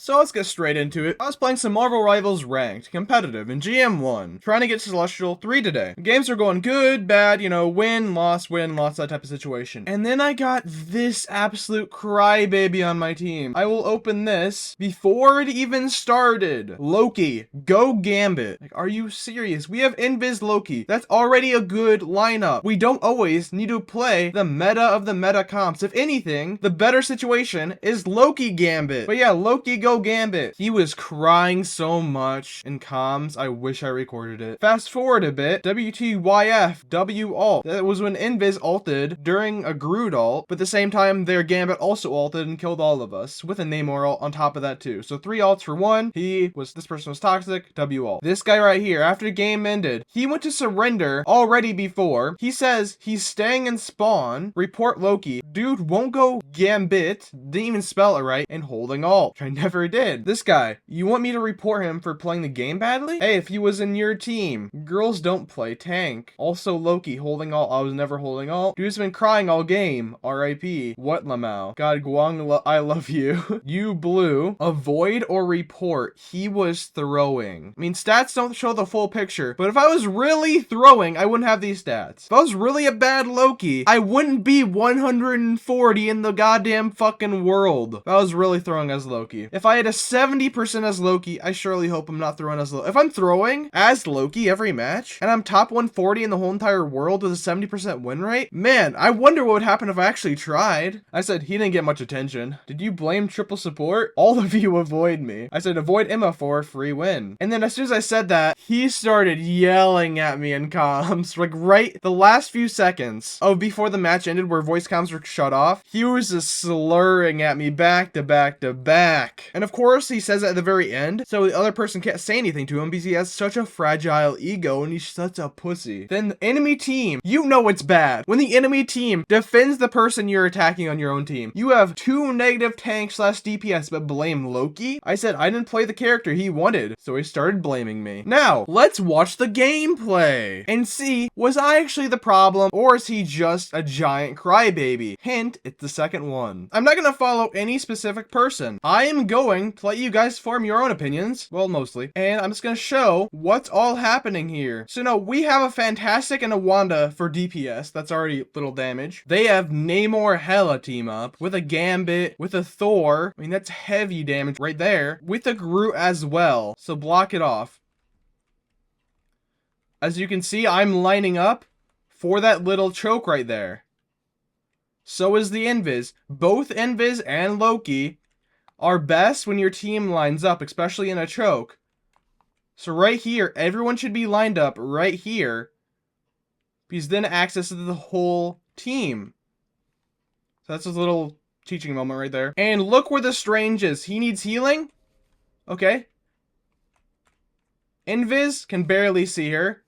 So let's get straight into it. I was playing some Marvel Rivals Ranked, competitive, in GM1, trying to get to Celestial 3 today. The games are going good, bad, win, loss, that type of situation. And then I got this absolute crybaby on my team. I will open this before it even started. Loki, go Gambit. Like, are you serious? We have Invis Loki. That's already a good lineup. We don't always need to play the meta of the meta comps. If anything, the better situation is Loki Gambit. But yeah, Loki go Gambit. He was crying so much in comms. I wish I recorded it. Fast forward a bit. WTYF, W ult. That was when Invis ulted during a Groot ult, but at the same time, their Gambit also ulted and killed all of us with a Namor ult on top of that too. So 3 ults for 1. This person was toxic, W ult. This guy right here, after the game ended, he went to surrender already before. He says he's staying in spawn, report Loki. Dude won't go Gambit, didn't even spell it right, and holding ult. I never did. This guy, you want me to report him for playing the game badly? Hey, if he was in your team, girls don't play tank. Also Loki holding ult. I was never holding ult. Dude's been crying all game. RIP. What Lamau? God, Guang, I love you. You blue. Avoid or report. He was throwing. I mean, stats don't show the full picture, but if I was really throwing, I wouldn't have these stats. If I was really a bad Loki, I wouldn't be 140 in the goddamn fucking world. If I was really throwing as Loki. If I had a 70% as Loki, I surely hope I'm not throwing as Loki. If I'm throwing as Loki every match, and I'm top 140 in the whole entire world with a 70% win rate, man, I wonder what would happen if I actually tried. I said he didn't get much attention. Did you blame triple support? All of you avoid me. I said avoid Emma for a free win. And then as soon as I said that, he started yelling at me in comms. Like right the last few seconds of before the match ended where voice comms were shut off, he was just slurring at me back to back to back. And of course, he says it at the very end, so the other person can't say anything to him because he has such a fragile ego and he's such a pussy. Then the enemy team, you know it's bad. When the enemy team defends the person you're attacking on your own team, you have 2 negative tank / DPS, but blame Loki? I said I didn't play the character he wanted, so he started blaming me. Now, let's watch the gameplay and see, was I actually the problem or is he just a giant crybaby? Hint, it's the second one. I'm not gonna follow any specific person. I am going to let you guys form your own opinions, well, mostly, and I'm just gonna show what's all happening here. So no, we have a Fantastic and a Wanda for DPS. That's already little damage. They have Namor Hela team up with a Gambit, with a Thor. I mean, that's heavy damage right there, with a Groot as well. So block it off. As you can see, I'm lining up for that little choke right there. So is the Invis. Both Invis and Loki are best when your team lines up, especially in a choke. So right here, everyone should be lined up right here, because then it accesses the whole team. So that's a little teaching moment right there. And look where the Strange is. He needs healing. Okay. Invis can barely see her.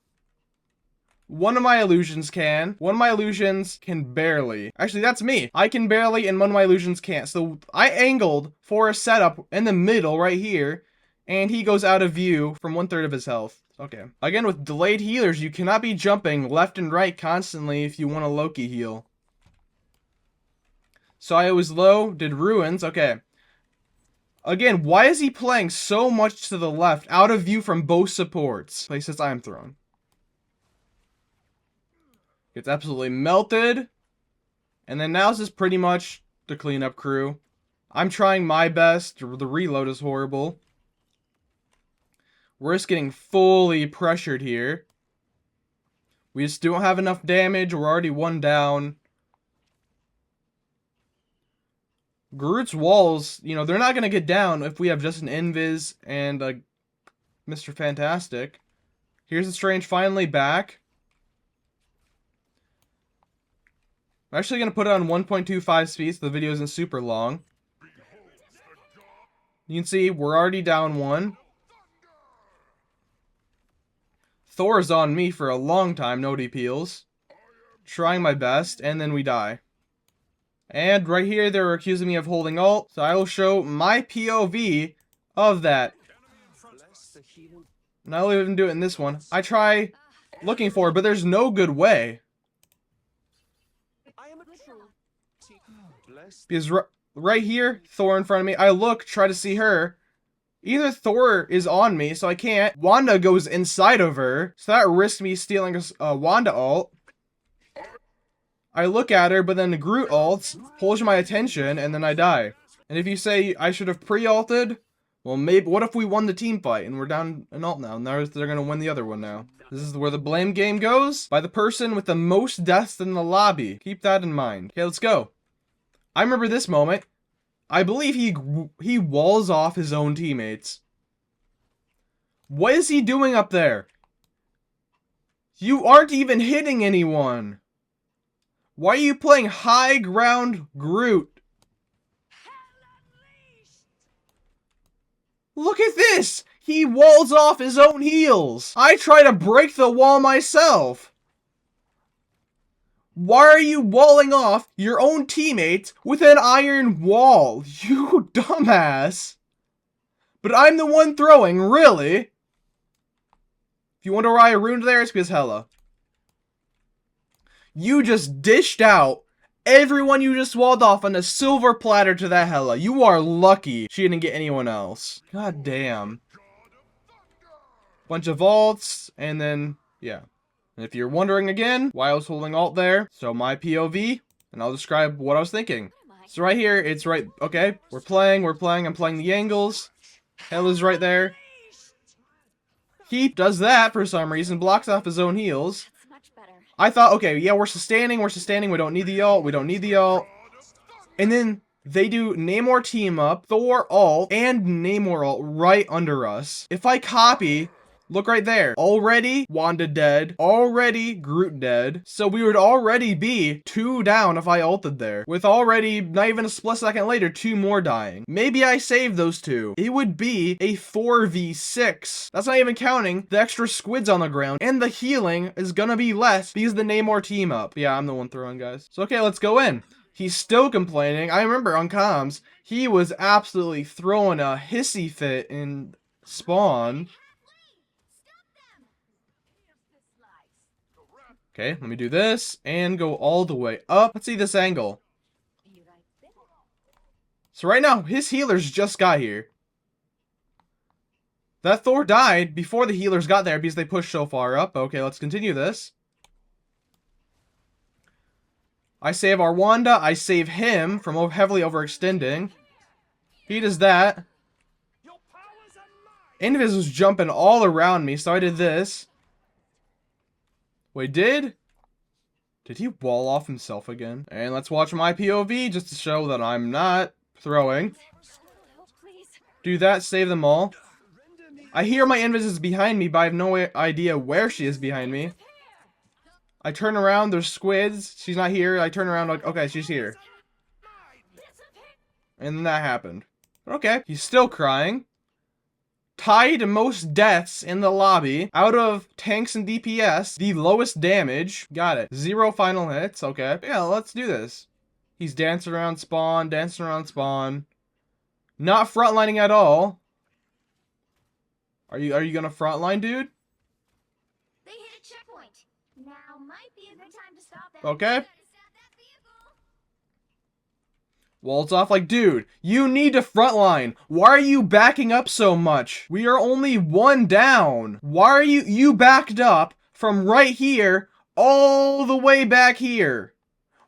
One of my illusions can. One of my illusions can barely. Actually, that's me. I can barely, and one of my illusions can't. So I angled for a setup in the middle right here, and he goes out of view from 1/3 of his health. Okay. Again, with delayed healers, you cannot be jumping left and right constantly if you want a Loki heal. So I was low, did ruins. Okay. Again, why is he playing so much to the left, out of view from both supports? Places I'm thrown. Gets absolutely melted. And then now this is pretty much the cleanup crew. I'm trying my best. The reload is horrible. We're just getting fully pressured here. We just don't have enough damage. We're already 1 down. Groot's walls, they're not going to get down if we have just an Invis and a Mr. Fantastic. Here's the Strange finally back. I'm actually going to put it on 1.25 speed so the video isn't super long. You can see we're already down 1. Thor's on me for a long time, no DPs. Trying my best, and then we die. And right here, they're accusing me of holding ult, so I will show my POV of that. And I'll even do it in this one. I try looking for it, but there's no good way. Because right here, Thor in front of me, I look, try to see her, Either Thor is on me, so I can't. Wanda goes inside of her, so that risks me stealing a Wanda ult. I look at her, but then the Groot ults, pulls my attention, and then I die. And if you say I should have pre-ulted, well, maybe. What if we won the team fight and we're down an ult now? Now they're gonna win the other one now. This is where the blame game goes, by the person with the most deaths in the lobby. Keep that in mind. Okay, let's go. I remember this moment. I believe he walls off his own teammates. What is he doing up there? You aren't even hitting anyone. Why are you playing high ground Groot? Look at this! He walls off his own heals. I try to break the wall myself. Why are you walling off your own teammates with an iron wall? You dumbass. But I'm the one throwing, really? If you wonder why I ruined there, it's because Hela. You just dished out everyone you just walled off on a silver platter to that Hela. You are lucky she didn't get anyone else. God damn. Bunch of ults, and then, yeah. And if you're wondering again why I was holding alt there, so my POV, and I'll describe what I was thinking. So right here, it's right, okay, we're playing, I'm playing the angles. Hela's right there. He does that for some reason, blocks off his own heals. I thought, okay, yeah, we're sustaining, we don't need the ult, And then they do Namor team up, Thor ult, and Namor ult right under us. If I copy, look right there. Already Wanda dead. Already Groot dead. So we would already be 2 down if I ulted there. With already, not even a split second later, 2 more dying. Maybe I saved those 2. It would be a 4v6. That's not even counting the extra squids on the ground. And the healing is gonna be less because the Namor team up. Yeah, I'm the one throwing, guys. So okay, let's go in. He's still complaining. I remember on comms, he was absolutely throwing a hissy fit in spawn. Okay, let me do this and go all the way up. Let's see this angle. So right now, his healers just got here. That Thor died before the healers got there because they pushed so far up. Okay, let's continue this. I save our Wanda. I save him from heavily overextending. He does that. Invis was jumping all around me, so I did this. Wait, did he wall off himself again? And let's watch my POV just to show that I'm not throwing. Do that, save them all. I hear my Invis is behind me, but I have no idea where she is behind me. I turn around, there's squids. She's not here. I turn around, like, okay, she's here. And then that happened. Okay, he's still crying. Tied most deaths in the lobby. Out of tanks and DPS, the lowest damage. Got it. 0 final hits. Okay. Yeah, let's do this. He's dancing around spawn, Not frontlining at all. Are you gonna frontline, dude? They hit a checkpoint. Now might be a good time to stop them. Okay. Walls off like, dude, you need to frontline. Why are you backing up so much? We are only 1 down. Why are you backed up from right here all the way back here?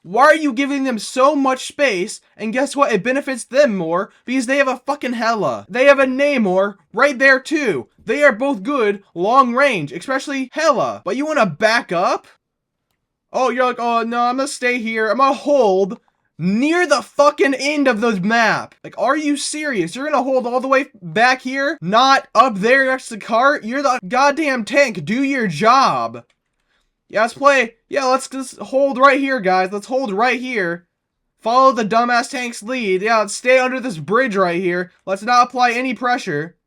Why are you giving them so much space? And guess what? It benefits them more because they have a fucking Hela. They have a Namor right there too. They are both good long range, especially Hela. But you want to back up? Oh, you're like, oh no, I'm gonna stay here. I'm gonna hold near the fucking end of the map. Like, are you serious? You're gonna hold all the way back here? Not up there next to the cart? You're the goddamn tank. Do your job. Yeah, let's play. Yeah, let's just hold right here, guys. Let's hold right here. Follow the dumbass tank's lead. Yeah, let's stay under this bridge right here. Let's not apply any pressure.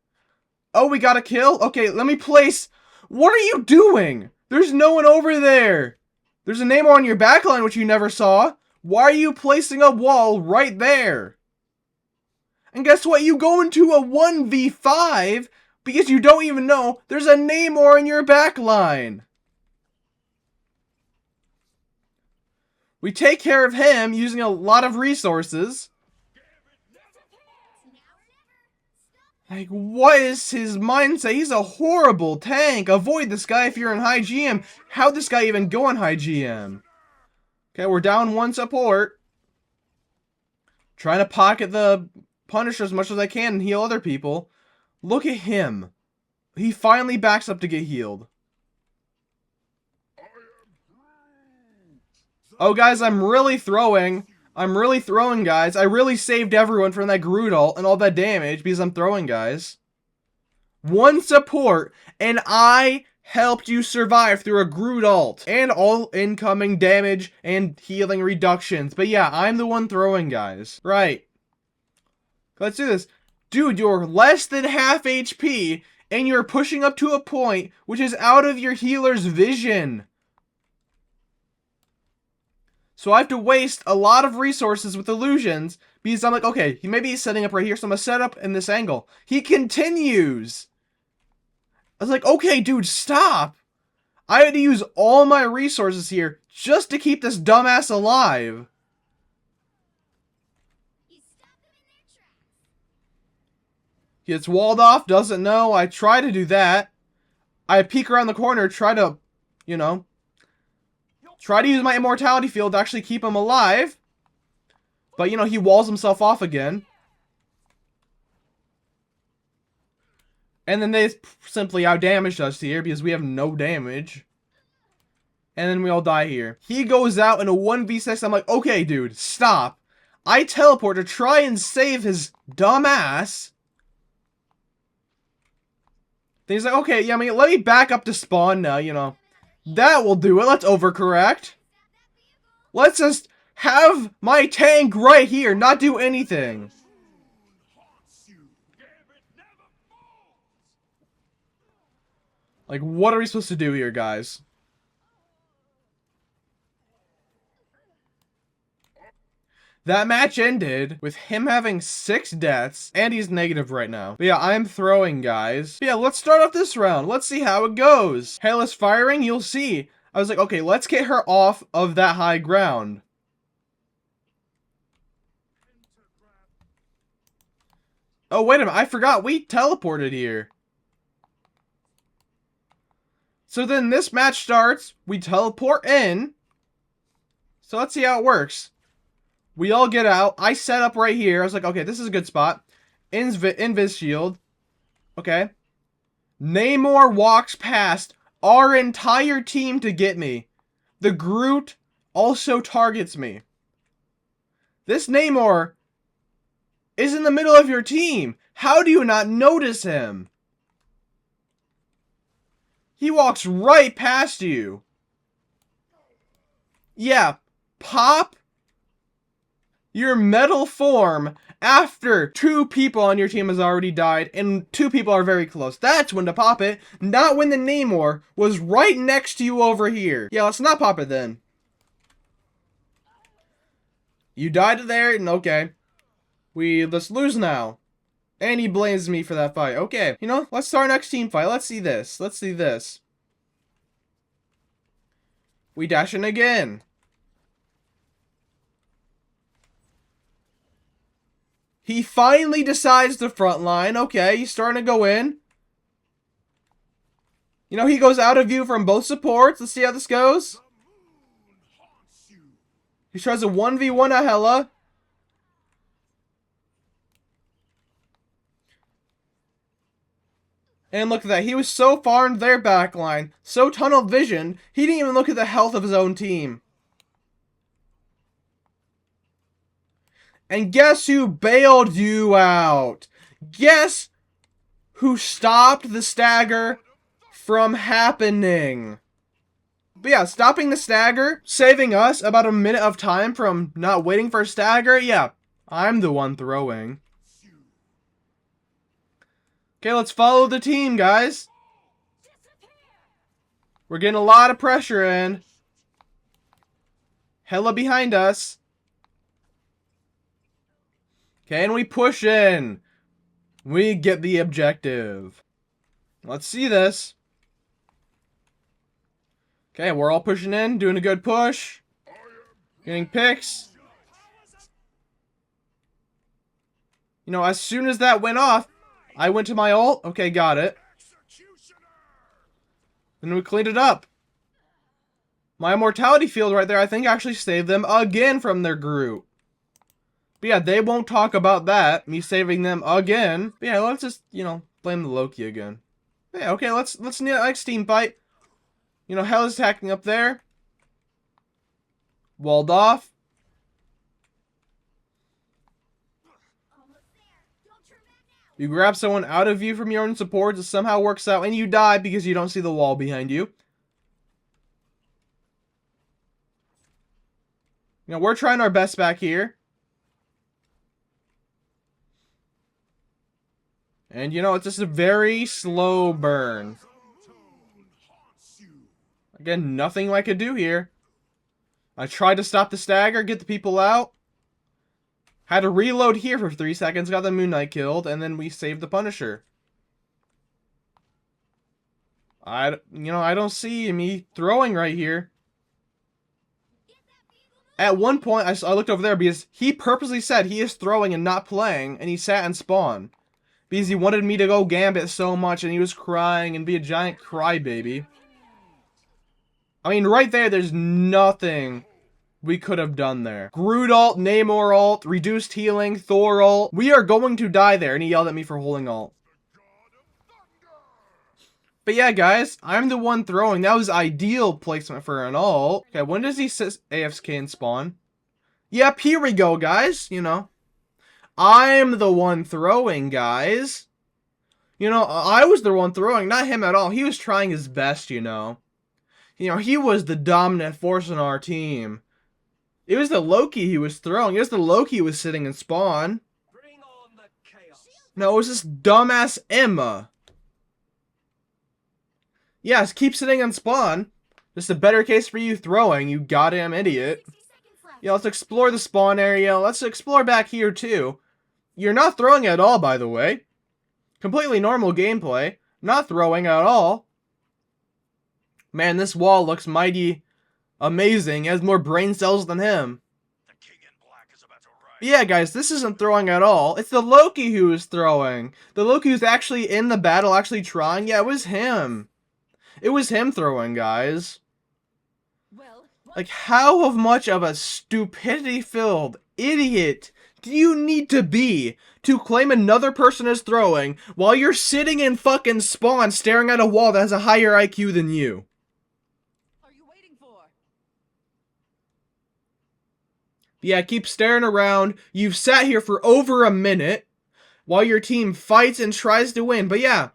Oh, we got a kill? Okay, let me place. What are you doing? There's no one over there. There's a Namor on your backline, which you never saw. Why are you placing a wall right there? And guess what? You go into a 1v5 because you don't even know there's a Namor in your backline. We take care of him using a lot of resources. Like, what is his mindset? He's a horrible tank. Avoid this guy if you're in high GM. How'd this guy even go in high GM? Okay, we're down one support. Trying to pocket the Punisher as much as I can and heal other people. Look at him. He finally backs up to get healed. Oh, guys, I'm really throwing, guys. I really saved everyone from that Groot ult and all that damage because I'm throwing, guys. One support, and I helped you survive through a Groot ult and all incoming damage and healing reductions. But yeah, I'm the one throwing, guys. Right. Let's do this. Dude, you're less than half HP, and you're pushing up to a point which is out of your healer's vision. So I have to waste a lot of resources with illusions because I'm like, okay, maybe he's setting up right here, so I'm going to set up in this angle. He continues. I was like, okay, dude, stop. I had to use all my resources here just to keep this dumbass alive. He gets walled off, doesn't know. I try to do that. I peek around the corner, try to, you know, try to use my immortality field to actually keep him alive. But, you know, he walls himself off again. And then they simply outdamaged us here because we have no damage. And then we all die here. He goes out in a 1v6. I'm like, okay, dude, stop. I teleport to try and save his dumb ass. Then he's like, okay, yeah, I mean, let me back up to spawn now, you know. That will do it. Let's overcorrect. Let's just have my tank right here, not do anything. Like, what are we supposed to do here, guys? That match ended with him having 6 deaths, and he's negative right now. But yeah, I'm throwing, guys. But yeah, let's start off this round. Let's see how it goes. Hayless firing, you'll see. I was like, okay, let's get her off of that high ground. Oh, wait a minute, I forgot, we teleported here. So then this match starts, we teleport in. So let's see how it works. We all get out. I set up right here. I was like, okay, this is a good spot. Invis shield. Okay. Namor walks past our entire team to get me. The Groot also targets me. This Namor is in the middle of your team. How do you not notice him? He walks right past you. Yeah, pop your metal form after 2 people on your team has already died and 2 people are very close. That's when to pop it, not when the Namor was right next to you over here. Yeah, let's not pop it then. You died there, and okay. Let's lose now. And he blames me for that fight. Okay, you know, let's start our next team fight. Let's see this. Let's see this. We dash in again. He finally decides the front line. Okay, he's starting to go in. You know, he goes out of view from both supports. Let's see how this goes. He tries a 1v1 a Hela. And look at that. He was so far in their backline, so tunnel vision, he didn't even look at the health of his own team. And guess who bailed you out? Guess who stopped the stagger from happening? But yeah, stopping the stagger, saving us about a minute of time from not waiting for a stagger. Yeah, I'm the one throwing. Okay, let's follow the team, guys. We're getting a lot of pressure in. Hela behind us. Okay, and we push in. We get the objective. Let's see this. Okay, we're all pushing in, doing a good push. Getting picks. You know, as soon as that went off, I went to my ult. Okay, got it. And we cleaned it up. My immortality field right there, I think, actually saved them again from their group. But yeah, they won't talk about that. Me saving them again. But yeah, let's just, blame the Loki again. But yeah, okay, let's next team fight. Hell is attacking up there. Walled off. You grab someone out of view from your own supports, it somehow works out, and you die because you don't see the wall behind you. We're trying our best back here. And it's just a very slow burn. Again, nothing I could do here. I tried to stop the stagger, get the people out. Had to reload here for 3 seconds, got the Moon Knight killed, and then we saved the Punisher. I don't see me throwing right here. At one point, I looked over there because he purposely said he is throwing and not playing, and he sat and spawned. Because he wanted me to go Gambit so much, and he was crying and be a giant crybaby. I mean, right there's nothing we could have done there. Groot ult, Namor ult, reduced healing, Thor ult. We are going to die there, and he yelled at me for holding ult. But yeah, guys, I'm the one throwing. That was ideal placement for an ult. Okay, when does he AFK and spawn? Yep, here we go, guys. I'm the one throwing, guys. I was the one throwing, not him at all. He was trying his best, He was the dominant force in our team. It was the Loki he was throwing. It was the Loki who was sitting in spawn. Bring on the chaos. No, it was this dumbass Emma. Yes, keep sitting on spawn. Just a better case for you throwing, you goddamn idiot. Yeah, let's explore the spawn area. Let's explore back here, too. You're not throwing at all, by the way. Completely normal gameplay. Not throwing at all. Man, this wall looks mighty amazing. It has more brain cells than him. The King in Black is about to rise. Yeah, guys, this isn't throwing at all. It's the Loki who is throwing. The Loki who's actually in the battle, actually trying. Yeah, it was him. It was him throwing, guys. Like, how much of a stupidity-filled idiot do you need to be to claim another person is throwing while you're sitting in fucking spawn staring at a wall that has a higher IQ than you? Are you waiting for? Yeah, keep staring around. You've sat here for over a minute while your team fights and tries to win. But yeah,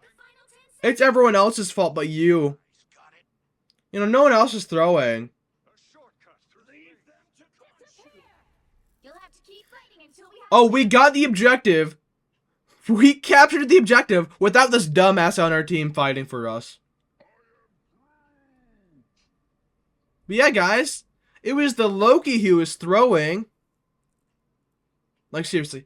it's everyone else's fault but you. No one else is throwing. Oh, we got the objective. We captured the objective without this dumbass on our team fighting for us. But yeah, guys, it was the Loki who was throwing. Like, seriously.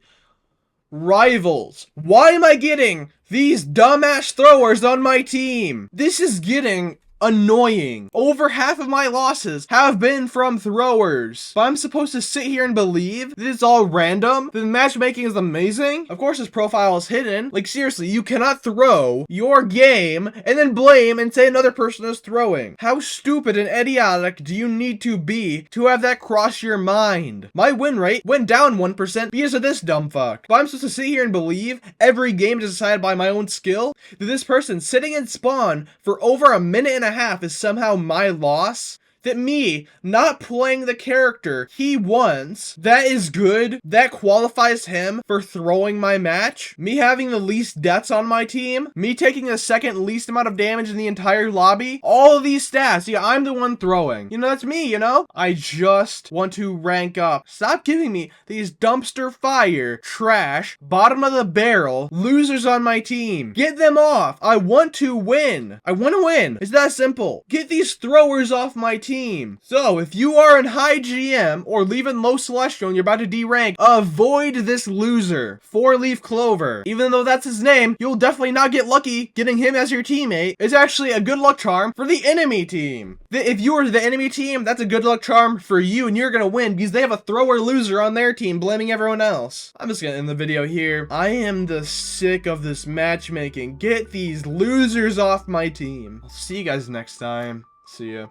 Rivals. Why am I getting these dumbass throwers on my team? This is getting annoying. Over half of my losses have been from throwers. If I'm supposed to sit here and believe that it's all random, then matchmaking is amazing. Of course, his profile is hidden. Like, seriously, you cannot throw your game and then blame and say another person is throwing. How stupid and idiotic do you need to be to have that cross your mind? My win rate went down 1% because of this dumb fuck. If I'm supposed to sit here and believe every game is decided by my own skill, that this person sitting in spawn for over a minute and a half is somehow my loss? That me not playing the character he wants, that is good, that qualifies him for throwing my match? Me having the least deaths on my team? Me taking the second least amount of damage in the entire lobby? All of these stats, yeah, I'm the one throwing. That's me, I just want to rank up. Stop giving me these dumpster fire, trash, bottom of the barrel, losers on my team. Get them off. I want to win. I want to win. It's that simple. Get these throwers off my team. team. So if you are in high GM or leaving low celestial and you're about to derank, avoid this loser. 4-leaf clover. Even though that's his name, you'll definitely not get lucky getting him as your teammate. It's actually a good luck charm for the enemy team. If you are the enemy team, that's a good luck charm for you and you're gonna win because they have a thrower loser on their team blaming everyone else. I'm just gonna end the video here. I am sick of this matchmaking. Get these losers off my team. I'll see you guys next time. See ya.